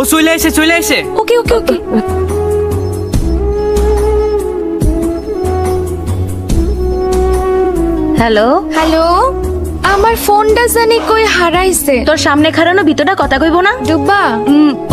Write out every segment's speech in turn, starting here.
ও চলে এসে। ওকে ওকে ওকে। Hello hello, আমার ফোনটা জানি কই হারাইছে। তোর সামনে খাড়ানো ভিতরটা কথা কইবো না? ডুব্বা,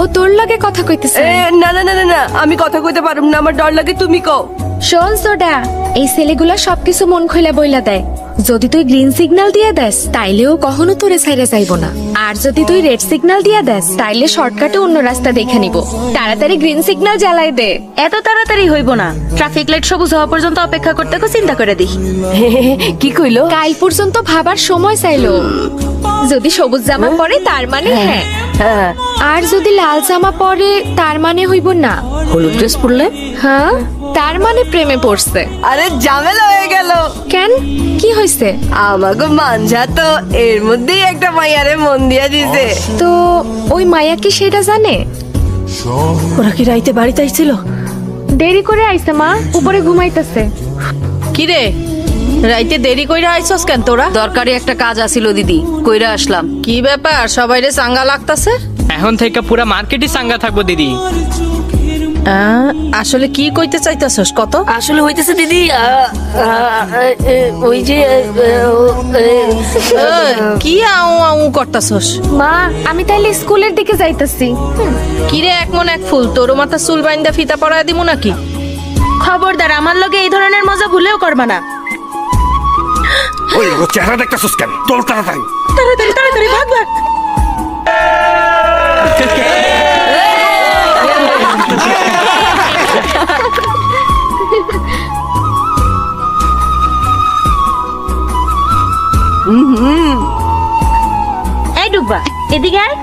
ও তোর লাগে কথা কইতেছে। না না না না না, আমি কথা কইতে পারুম না, আমার ডর লাগে, তুমি কও। শোন সোডা, এই ছেলেগুলা সবকিছু মন খুলে বইলা দেয়। যদি তুই গ্রিন সিগন্যাল দিয়ে দেস তাইলেও কখনো তোরে ছাইরা যাইবো না, আর যদি তুই রেড সিগন্যাল দিয়ে দেস তাইলে শর্টকাটে অন্য রাস্তা দেখে নিব। তাড়াতাড়ি গ্রিন সিগন্যাল জ্বালাই দে। এত তাড়াতাড়ি হইব না, ট্রাফিক লাইট সবুজ হওয়া পর্যন্ত অপেক্ষা করতে চিন্তা করে দেখি। কি কইলো? কাল পর্যন্ত ভাবার সময় চাইলো। যদি সবুজ জামা পরে তার মানে হ্যাঁ, হ্যাঁ, আর যদি লাল জামা পরে তার মানে হইব না। হলুদ ড্রেস পরলে? হ্যাঁ, তার মানে প্রেমে পড়ছে। আরে ঝামেলা হয়ে গেল। কেন, কি হইছে? আমাকে মানজা তো এর মধ্যেই একটা মাইয়ারে মন দিয়া দিছে। তো ওই মায়া কি সেটা জানে? ওরা কি রাইতে বাড়িতে আইছিল? দেরি করে আইছে মা, উপরে ঘুমাইতেছে। কি রে, রাইতে দেরি কইরা আইছস কেন তোরা? দরকারি একটা কাজ আছিল দিদি, কইরা আসলাম। কি ব্যাপার, সবাইরে চাঙ্গা লাগতাছে? এখন থেকে পুরা মার্কেটই চাঙ্গা থাকবো দিদি। আসলে কি কইতে চাইতাছস কত? আসলে হইতেছে দিদি, ওই যে কি আউ আউ করতাছস? মা, আমি তাইলে স্কুলের দিকে যাইতাছি। কি রে, এক মন এক ফুল, তোর মাথা চুল বাইন্দা ফিতা পরায় দিমু নাকি? খবরদার, আমার লগে এই ধরনের মজা ভুলেও করবা না। ওই চেহারা দেখতেছস কেন? তোর তাড়াতাড়ি তাড়াতাড়ি তাড়াতাড়ি ভাগ ভাগ। এই ডুব্বা, এদিকে আয়।